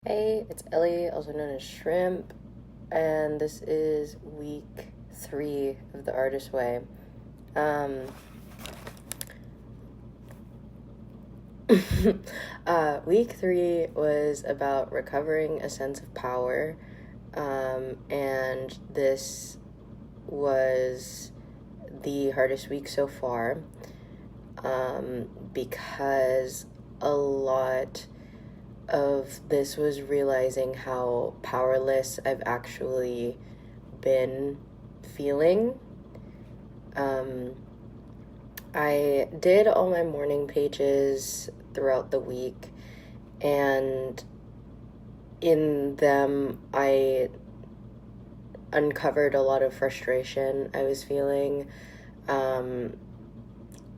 Hey, it's Ellie, also known as Shrimp, and this is week 3 of The Artist Way. Um, Week 3 was about recovering a sense of power, and this was the hardest week so far, because a lot of this was realizing how powerless I've actually been feeling. Um, I did all my morning pages throughout the week, and in them, I uncovered a lot of frustration I was feeling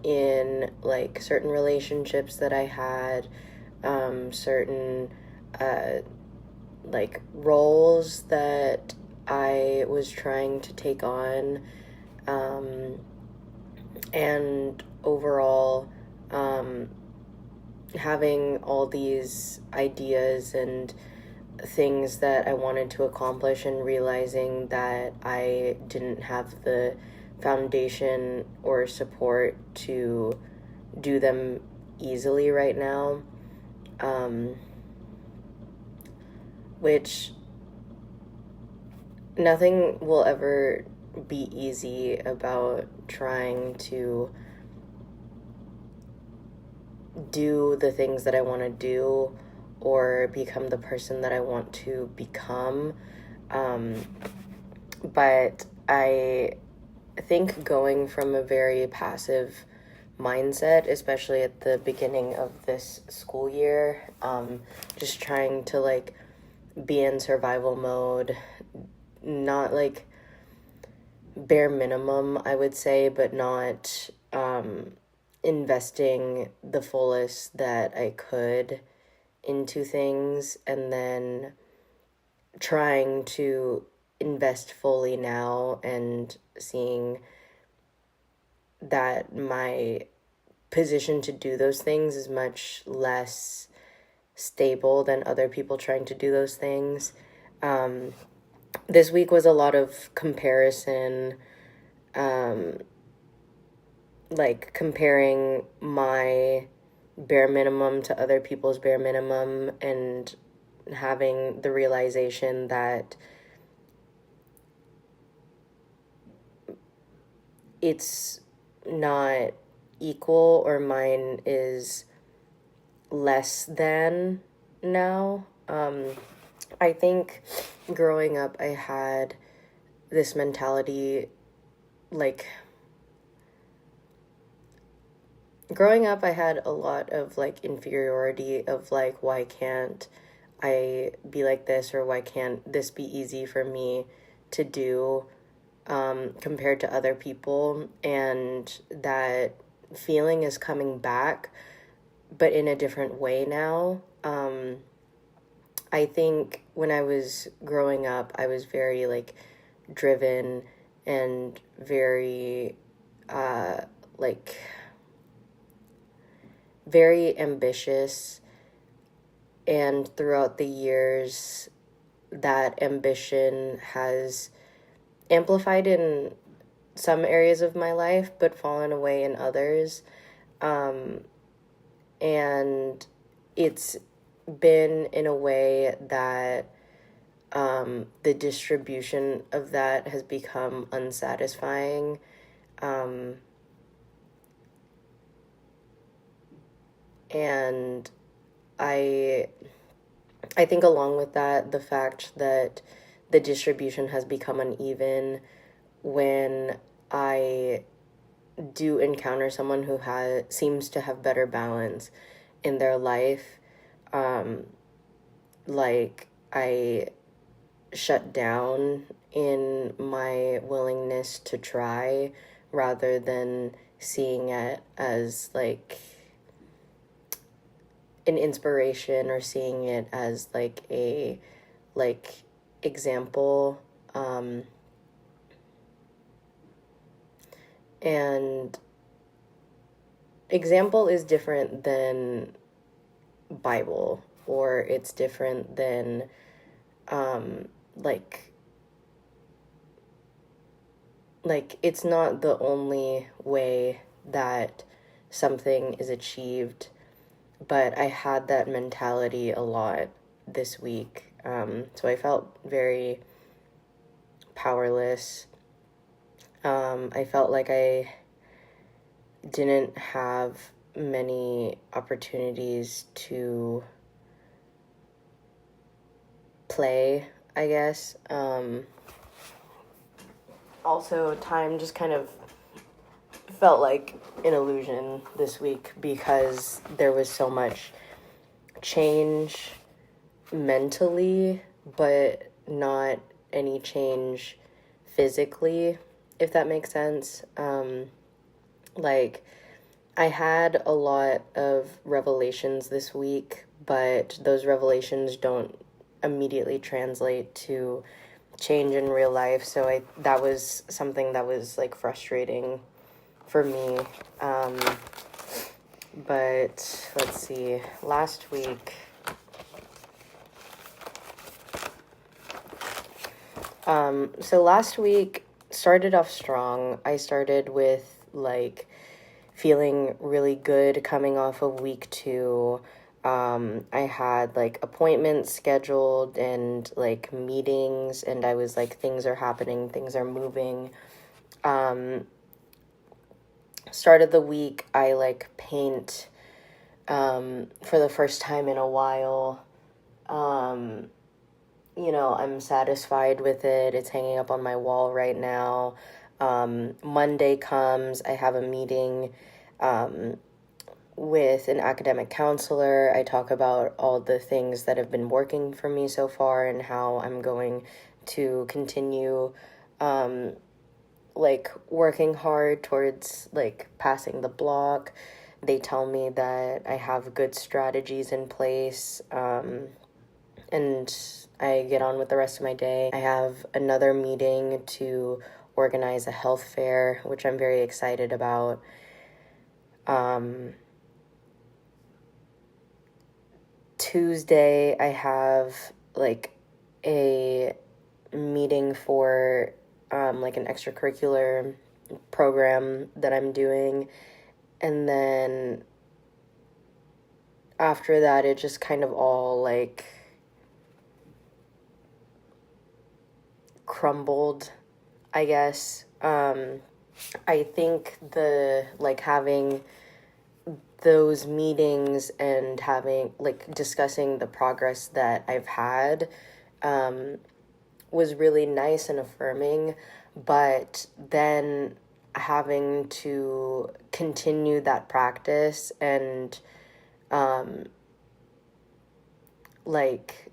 in like certain relationships that I had, certain like roles that I was trying to take on, and overall, um, having all these ideas and things that I wanted to accomplish, and realizing that I didn't have the foundation or support to do them easily right now, um, which nothing will ever be easy about trying to do the things that I want to do or become the person that I want to become. Um, but I think going from a very passive mindset, especially at the beginning of this school year, just trying to like be in survival mode, not like bare minimum, I would say, but not investing the fullest that I could into things, and then trying to invest fully now and seeing that my position to do those things is much less stable than other people trying to do those things. This week was a lot of comparison, um, like comparing my bare minimum to other people's bare minimum, and having the realization that it's not equal, or mine is less than now. I think growing up, I had this mentality, like, growing up, I had a lot of like inferiority of like, why can't I be like this, or why can't this be easy for me to do, compared to other people. And that feeling is coming back, but in a different way now. I think when I was growing up, I was very like driven and very like very ambitious, and throughout the years that ambition has amplified in some areas of my life but fallen away in others. And it's been in a way that the distribution of that has become unsatisfying. Um, and I I think along with that, the fact that the distribution has become uneven, when I do encounter someone who has seems to have better balance in their life, um, like I shut down in my willingness to try, rather than seeing it as like an inspiration, or seeing it as like a like example. And example is different than Bible. or it's different than um, like it's not the only way that something is achieved, but I had that mentality a lot this week. So I felt very powerless. I felt like I didn't have many opportunities to play, I guess. Also, time just kind of felt like an illusion this week because there was so much change mentally, but not any change physically, if that makes sense. Like, I had a lot of revelations this week, but those revelations don't immediately translate to change in real life. So that was something that was like frustrating for me. But let's see, last week, so last week started off strong. I started with like feeling really good coming off of week 2. I had like appointments scheduled and like meetings, and I was like, things are happening, things are moving. Start of the week, I like paint for the first time in a while. I'm satisfied with it. It's hanging up on my wall right now. Monday comes, I have a meeting with an academic counselor. I talk about all the things that have been working for me so far and how I'm going to continue like working hard towards like passing the block. They tell me that I have good strategies in place, and I get on with the rest of my day. I have another meeting to organize a health fair, which I'm very excited about. Tuesday, I have like a meeting for like an extracurricular program that I'm doing. And then after that, it just kind of all like crumbled, I guess. I think the like having those meetings and having like discussing the progress that I've had was really nice and affirming, but then having to continue that practice and like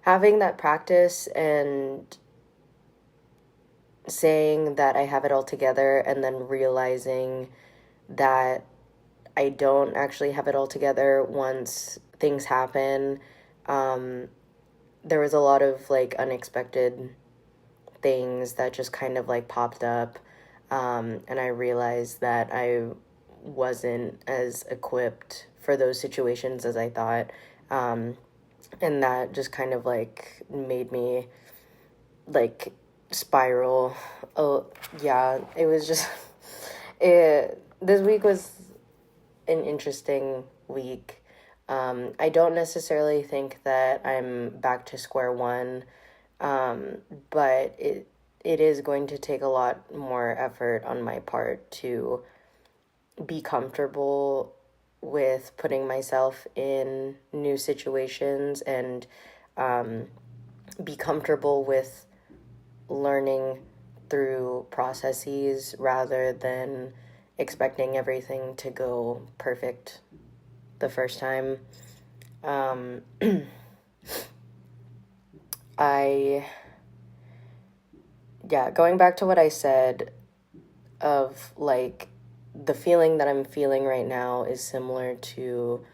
having that practice and saying that I have it all together and then realizing that I don't actually have it all together once things happen. There was a lot of like unexpected things that just kind of like popped up. And I realized that I wasn't as equipped for those situations as I thought. And that just kind of like made me like spiral. Oh, yeah, it was just, this week was an interesting week. I don't necessarily think that I'm back to square one, but it is going to take a lot more effort on my part to be comfortable with putting myself in new situations and be comfortable with learning through processes rather than expecting everything to go perfect the first time. Going back to what I said of like the feeling that I'm feeling right now is similar to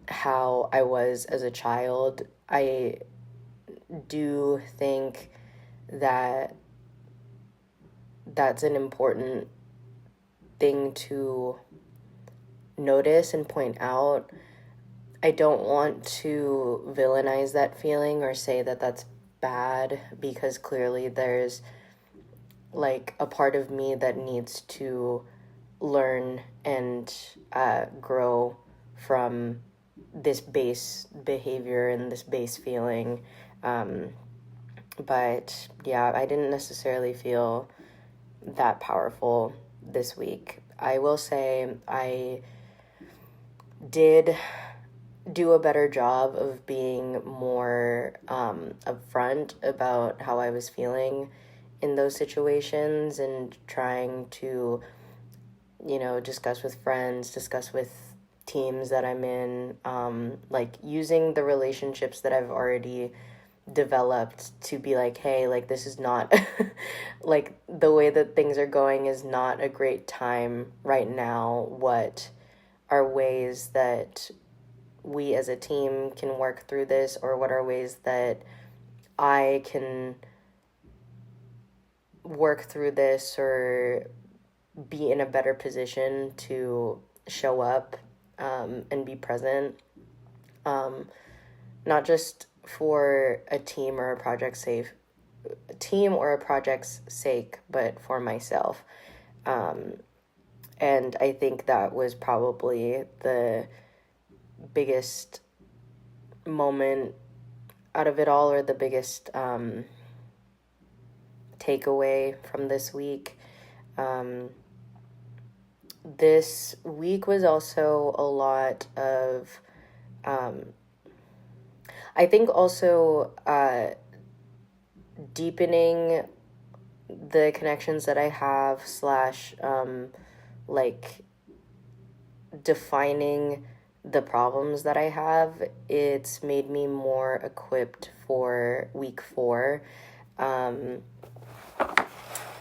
how I was as a child. I do think that that's an important thing to notice and point out. I don't want to villainize that feeling or say that that's bad, because clearly there's like a part of me that needs to learn and grow from this base behavior and this base feeling. But yeah, I didn't necessarily feel that powerful this week. I will say I did do a better job of being more upfront about how I was feeling in those situations, and trying to, discuss with friends, discuss with teams that I'm in, like using the relationships that I've already developed to be like, hey, like this is not like the way that things are going is not a great time right now. What are ways that we as a team can work through this, or what are ways that I can work through this or be in a better position to show up and be present, not just for a team or a team or a project's sake, but for myself. And I think that was probably the biggest moment out of it all, or the biggest takeaway from this week. This week was also a lot of, I think also deepening the connections that I have, slash, like defining the problems that I have. It's made me more equipped for week 4,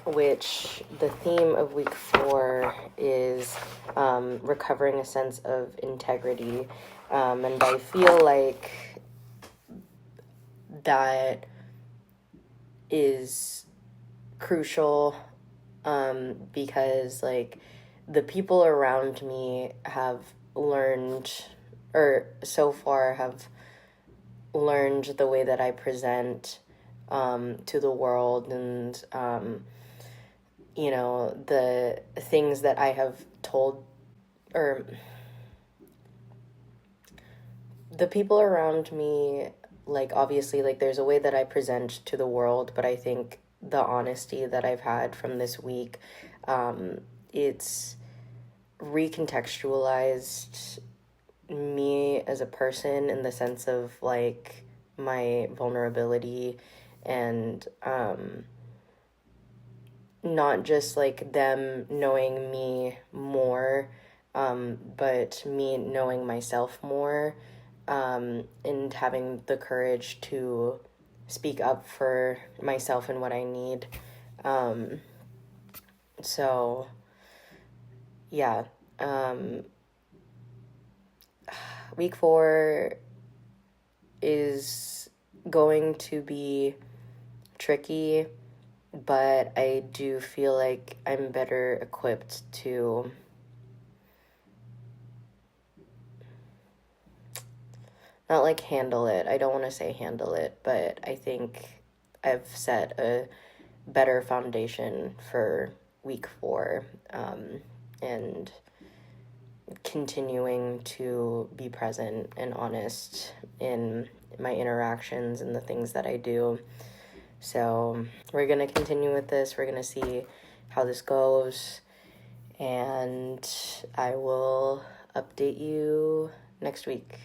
which the theme of week 4 is recovering a sense of integrity. And I feel like that is crucial, because like the people around me have learned, or so far have learned, the way that I present to the world, and the things that I have told, or the people around me, like obviously like there's a way that I present to the world, but I think the honesty that I've had from this week, it's recontextualized me as a person, in the sense of like my vulnerability, and not just like them knowing me more, but me knowing myself more, and having the courage to speak up for myself and what I need. So yeah, week 4 is going to be tricky, but I do feel like I'm better equipped to not like handle it. I don't want to say handle it, but I think I've set a better foundation for week 4, and continuing to be present and honest in my interactions and the things that I do. So we're going to continue with this. We're going to see how this goes, and I will update you next week.